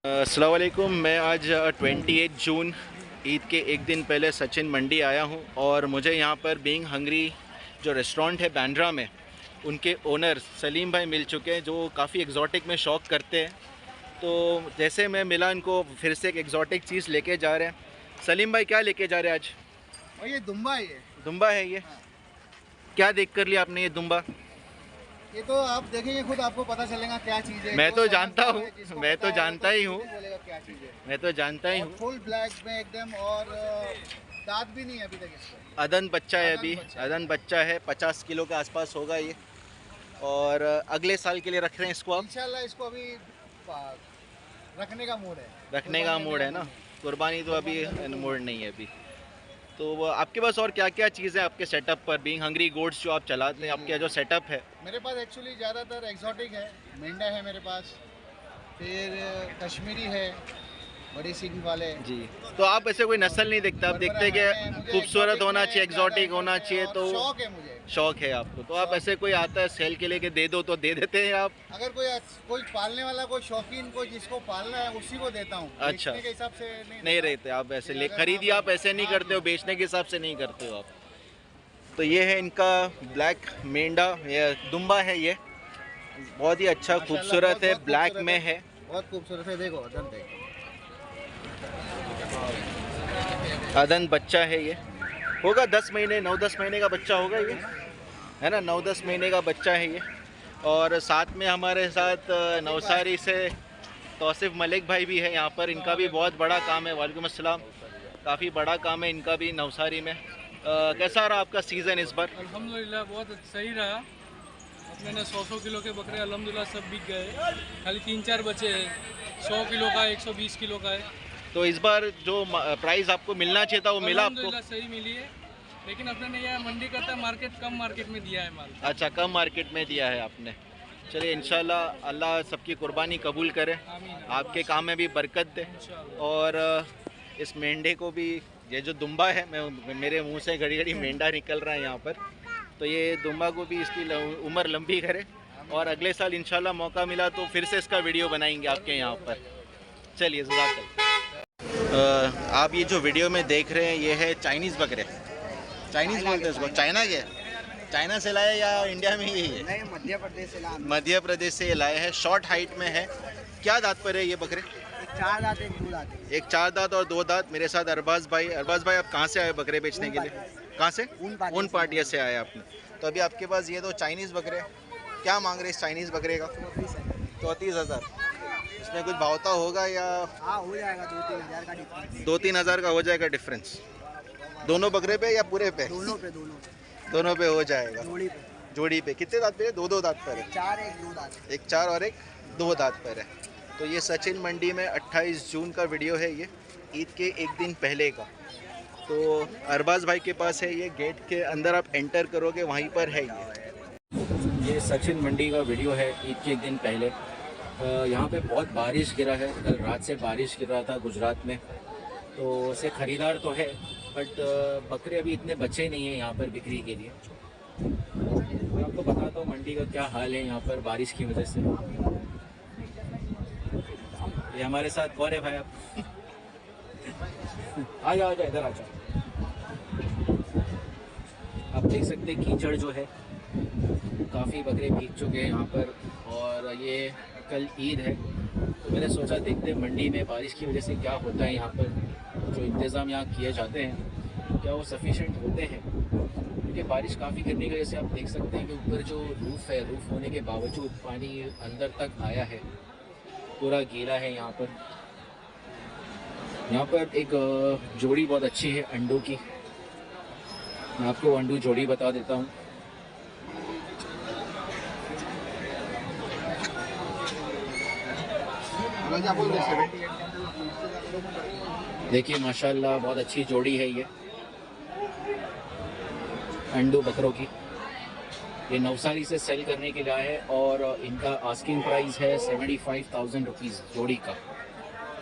अस्सलाम वालेकुम। मैं आज 28 जून ईद के एक दिन पहले सचिन मंडी आया हूं और मुझे यहां पर बीइंग हंगरी जो रेस्टोरेंट है बांद्रा में, उनके ओनर सलीम भाई मिल चुके हैं जो काफ़ी एग्जॉटिक में शौक करते हैं। तो जैसे मैं मिला इनको, फिर से एक एग्जॉटिक चीज़ लेके जा रहे हैं। सलीम भाई क्या लेके जा रहे हैं आज? और ये दुम्बा है। ये दुम्बा है। ये हाँ। क्या देख कर लिया आपने ये दुम्बा? ये तो आप देखेंगे खुद, आपको पता चलेगा क्या चीज़ है। मैं तो जानता हूँ, जिसको मैं पता तो है, जानता ही हूँ, बोलेगा क्या चीज़ है। मैं तो जानता ही हूँ। फुल ब्लैक में एकदम, और दांत भी नहीं है अभी तक इसको। अदन बच्चा है अभी, अदन बच्चा है। अदन बच्चा है, 50 किलो के आसपास होगा ये। और अगले साल के लिए रख रहे हैं इसको आप? इंशाल्लाह इसको अभी रखने का मूड है। रखने का मूड है ना, कुर्बानी तो अभी मूड नहीं है अभी। तो आपके पास और क्या क्या चीज़ें आपके सेटअप पर, बीइंग हंगरी गोड्स जो आप चलाते हैं, आपका जो सेटअप है? मेरे पास एक्चुअली ज़्यादातर एक्सोटिक है। मेंढा है मेरे पास, फिर कश्मीरी है, बड़ी सींग वाले जी। तो आप ऐसे कोई नस्ल नहीं देखते, आप देखते हैं कि खूबसूरत होना चाहिए, एग्जॉटिक होना चाहिए, तो शौक है मुझे। शौक है आपको, तो आप ऐसे कोई आता है सेल के लिए कि दे दो तो दे देते हैं आप? अगर कोई पालने वाला, कोई शौकीन, कोई जिसको पालना है उसी को देता हूँ। अच्छा। बेचने के हिसाब से नहीं रहते आप ऐसे ले खरीदी, आप ऐसे नहीं करते हो, बेचने के हिसाब से नहीं करते हो आप। तो ये है इनका ब्लैक मेंढा, ये दुम्बा है, ये बहुत ही अच्छा खूबसूरत है, ब्लैक में है, बहुत खूबसूरत है। देखो अदन, देखो अदन बच्चा है। ये होगा 10 महीने, 9-10 महीने का बच्चा होगा ये, है ना, 9-10 महीने का बच्चा है ये। और साथ में हमारे साथ नवसारी से तौसिफ मलिक भाई भी है यहाँ पर, इनका भी बहुत बड़ा काम है। वालेकुम अस्सलाम। काफ़ी बड़ा काम है इनका भी नवसारी में। कैसा रहा आपका सीज़न इस बार? अल्हम्दुलिल्लाह बहुत सही रहा। अपने ने 100 किलो के बकरे अल्हम्दुलिल्लाह सब बिक गए, खाली 3-4 बचे हैं। 100 किलो का, 120 किलो का है। तो इस बार जो प्राइस आपको मिलना चाहिए था वो मिला आपको? अल्हम्दुलिल्लाह सही मिली है, लेकिन अपने ने यह मंडी करता है मार्केट, कम मार्केट में दिया है माल। अच्छा, कम मार्केट में दिया है आपने। चलिए इंशाल्लाह अल्लाह सबकी कुर्बानी कबूल करे, आमीन। आपके काम में भी बरकत दे। इंशाअल्लाह। और इस मेंढे को भी, ये जो दुम्बा है, मेरे मुंह से घड़ी घड़ी मेंढा निकल रहा है यहाँ पर, तो ये दुम्बा को भी इसकी उम्र लंबी करे, और अगले साल इंशाल्लाह मौका मिला तो फिर से इसका वीडियो बनाएंगे आपके यहाँ पर। चलिए ज़रूर। आप ये जो वीडियो में देख रहे हैं ये है चाइनीज़ बकरे, चाइनीज़ बोलते हैं इसको, चाइना के, चाइना से लाए या इंडिया में ही है? नहीं, मध्य प्रदेश से लाए। मध्य प्रदेश से ये लाए हैं, शॉर्ट हाइट में है। क्या दांत पर है ये बकरे? 4 दांत, 2 दांत। एक 4 दांत और 2 दांत। मेरे साथ अरबाज भाई। अरबाज भाई, आप कहाँ से आए बकरे बेचने के लिए? कहाँ से? ऊन पाटिया से आए आपने। तो अभी आपके पास ये 2 चाइनीज़ बकरे, क्या मांग रहे हैं इस चाइनीज़ बकरे का? 34,000। इसमें कुछ भावता होगा या? हाँ, हो जाएगा 2-3 हज़ार का डिफरेंस। 2-3 हज़ार का हो जाएगा डिफरेंस दोनों बकरे पे या पूरे पे? दोनों पे हो जाएगा। जोड़ी पे कितने दांत पे है? 2-2 दांत पर है। 4, 1, 2 दांत। एक 4 और एक 2 दांत पर है। तो ये सचिन मंडी में 28 जून का वीडियो है, ये ईद के एक दिन पहले का। तो अरबाज भाई के पास है ये, गेट के अंदर आप एंटर करोगे वहीं पर है ये सचिन मंडी का वीडियो है ईद के एक दिन पहले। यहाँ पे बहुत बारिश गिरा है, कल रात से बारिश गिर रहा था गुजरात में, तो उसे ख़रीदार तो है, बट बकरे अभी इतने बचे नहीं हैं यहाँ पर बिक्री के लिए। मैं आपको बताता हूँ मंडी का क्या हाल है यहाँ पर बारिश की वजह से। ये हमारे साथ कौन है भाई आप? आ जाओ इधर आ जाओ। आप देख सकते हैं कीचड़ जो है, काफ़ी बकरे भीग चुके हैं यहाँ पर। और ये कल ईद है, तो मैंने सोचा देखते हैं मंडी में बारिश की वजह से क्या होता है यहाँ पर, जो इंतज़ाम यहाँ किए जाते हैं क्या वो सफिशेंट होते हैं। क्योंकि बारिश काफ़ी गिरने की वजह से आप देख सकते हैं कि ऊपर जो रूफ़ है, रूफ़ होने के बावजूद पानी अंदर तक आया है, पूरा गीला है यहाँ पर। यहाँ पर एक जोड़ी बहुत अच्छी है अंडों की, मैं आपको अंडू जोड़ी बता देता हूँ। देखिए माशाल्लाह बहुत अच्छी जोड़ी है ये अंडू बकरों की। ये नवसारी से सेल करने के लिए आए हैं और इनका आस्किंग प्राइस है 75,000 रुपीज़ जोड़ी का।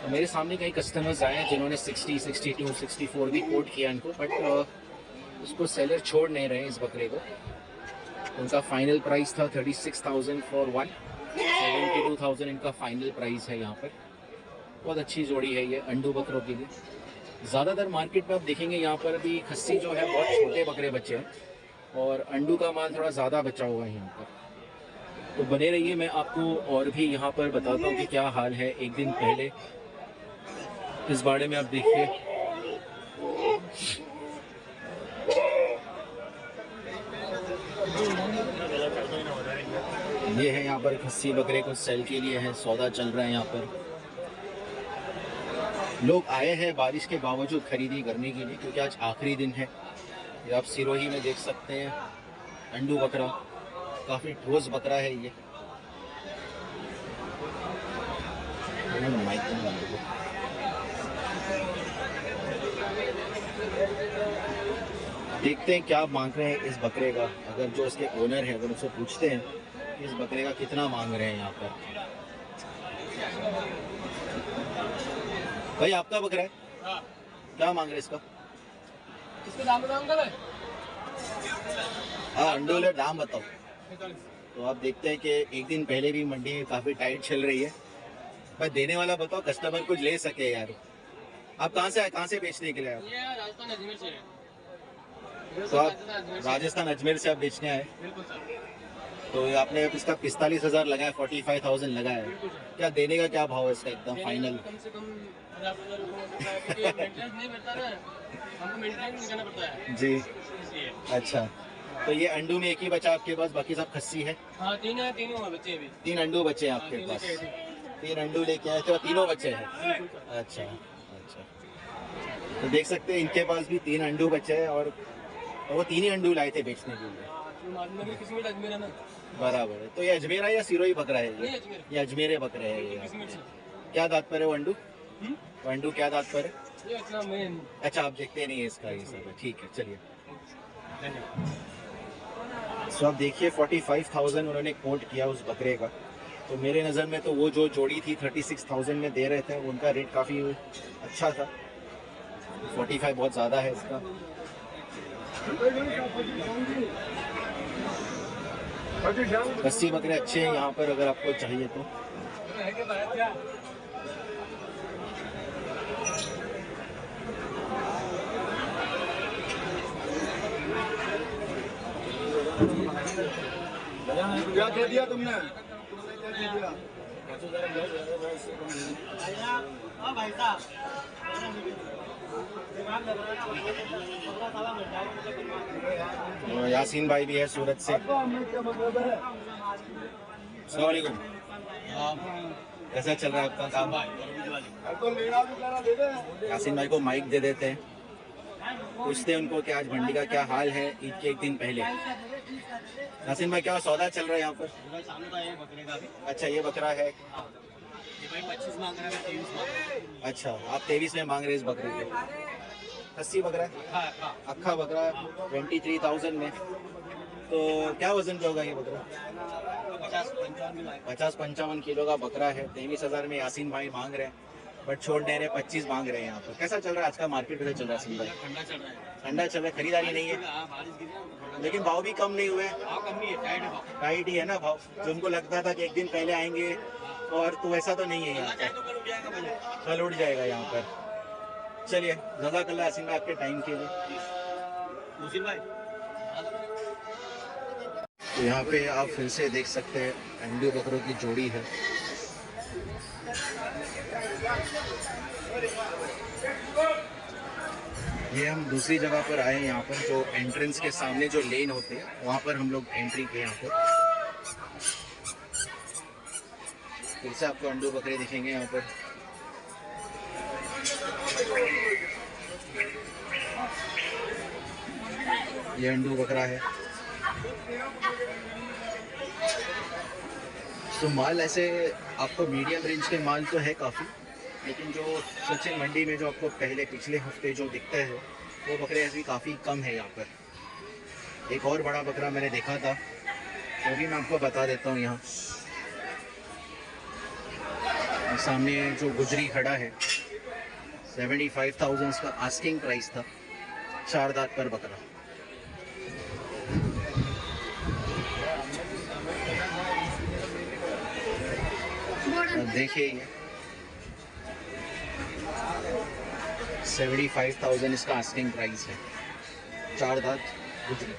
तो मेरे सामने कई कस्टमर्स आए हैं जिन्होंने 60, 62, 64 भी कोट किया इनको, बट उसको सेलर छोड़ नहीं रहे इस बकरे को। उनका फाइनल प्राइस था 36,000 फॉर वन, 72,000 इनका फाइनल प्राइस है यहाँ पर। बहुत अच्छी जोड़ी है ये अंडू बकरों के लिए। ज़्यादातर मार्केट में आप देखेंगे यहाँ पर भी खस्सी जो है बहुत छोटे बकरे बच्चे हैं और अंडू का माल थोड़ा ज़्यादा बचा हुआ है यहाँ पर। तो बने रहिए, मैं आपको और भी यहाँ पर बताता हूँ कि क्या हाल है एक दिन पहले इस बारे में। आप देखिए ये है यहाँ पर खस्सी बकरे को सेल के लिए है, सौदा चल रहा है यहाँ पर। लोग आए हैं बारिश के बावजूद खरीदी करने के लिए क्योंकि आज आखिरी दिन है। ये आप सिरोही में देख सकते हैं अंडू बकरा, काफ़ी ठोस बकरा है ये। देखते हैं क्या मांग रहे हैं इस बकरे का। अगर जो इसके ओनर है अगर उससे पूछते हैं कि इस बकरे का कितना मांग रहे हैं यहाँ पर। भाई आपका बकरा है? हाँ। क्या मांग रहे हैं इसका? इसके दाम बताओ अंकल है? हाँ अंडू ले दाम बताओ। तो आप देखते हैं कि एक दिन पहले भी मंडी काफ़ी टाइट चल रही है। पर देने वाला बताओ, कस्टमर कुछ ले सके यार। आप कहाँ से आए, कहाँ से बेचने के लिए आए? ये राजस्थान अजमेर से है। तो आप राजस्थान अजमेर से आप बेचने आए? बिल्कुल सर। तो आपने इसका 45,000 लगाया, 45,000 लगाया है। क्या देने का क्या भाव है इसका एकदम फाइनल? कम से कम 50,000 रुपये क्योंकि मेंटेनेंस नहीं करता ना, हमको मेंटेनेंस करना पड़ता है जी। इसलिए। अच्छा, तो ये अंडू में एक ही बचा आपके पास, बाकी सब खस्सी है? हाँ तीन है, तीनों हैं बच्चे अभी। 3 अंडू बचे हैं आपके तीन पास? लेके आए थे। 3 अंडू लेके आए थे और तीनों बच्चे हैं? बिल्कुल सर। अच्छा अच्छा, तो देख सकते हैं इनके पास भी 3 अंडू बचे हैं और वो 3 ही अंडू लाए थे बेचने के लिए। मेरी किस्मत अजमेर है ना। बराबर है। तो ये अजमेर है या सिरोही बकरा है नहीं ये? अजमेर। ये अजमेरे बकरे है ये। किस्मत से। क्या दांत पर है वो अंडू? वो अंडू क्या दांत पर है? ये इतना मेन। अच्छा, आप देखते नहीं है इसका ये सब है। ठीक है, चलिए। सो आप देखिए 45,000 उन्होंने कोट किया उस बकरे का। तो मेरे नज़र में तो वो जो जोड़ी थी 36,000 में दे रहे थे, उनका रेट काफ़ी अच्छा था। 45 बहुत ज़्यादा है इसका। खस्सी बकरे अच्छे हैं यहाँ पर अगर आपको चाहिए तो। क्या कह दिया तुमने? यासीन भाई भी है सूरत से। अस्सलाम वालेकुम। कैसा चल रहा है आपका काम? यासीन भाई को माइक दे देते हैं, पूछते हैं उनको कि आज मंडी का क्या हाल है ईद के एक दिन पहले। यासीन भाई क्या सौदा चल रहा है यहाँ पर? अच्छा, ये बकरा है। 25 मांग रहा है, 23 मांग रहा है। अच्छा, आप 23 में मांग रहे हैं इस बकरे को? खस्सी बकरा है, अक्खा बकरा है 23,000 में। तो क्या वजन का होगा ये बकरा? 50-55 किलो का बकरा है। 23,000 में यासीन भाई मांग रहे हैं, बट छोड़ दे रहे 25 मांग रहे हैं यहाँ पर। कैसा चल रहा है आज का मार्केट? कैसा चल रहा है यासीन भाई? ठंडा चल रहा है। ठंडा चल रहा है, खरीदारी नहीं है लेकिन भाव भी कम नहीं हुए। टाइट ही है ना भाव। जो उनको लगता था कि एक दिन पहले आएंगे और तो वैसा तो नहीं है यहाँ पर। कल उठ जाएगा यहाँ पर। चलिए, जज़ाकल्लाह यासीन भाई आपके टाइम के लिए। तो यहाँ पे आप फिर से देख सकते हैं अंडू बकरों की जोड़ी है। ये हम दूसरी जगह पर आए हैं, यहाँ पर जो एंट्रेंस के सामने जो लेन होते हैं वहाँ पर हम लोग एंट्री किए। यहाँ पर फिर से आपको अंडू बकरे दिखेंगे यहाँ पर। ये अंडू बकरा है। तो माल ऐसे आपको मीडियम रेंज के माल तो है काफ़ी, लेकिन जो सचिन मंडी में जो आपको पहले पिछले हफ्ते जो दिखता है वो बकरे ऐसे काफ़ी कम है यहाँ पर। एक और बड़ा बकरा मैंने देखा था, वो भी मैं आपको बता देता हूँ। यहाँ सामने जो गुजरी खड़ा है 75,000 इसका आस्किंग प्राइस था। 4 दांत पर बकरा। देखिए 75,000 इसका आस्किंग प्राइस है। 4 दांत गुजरी।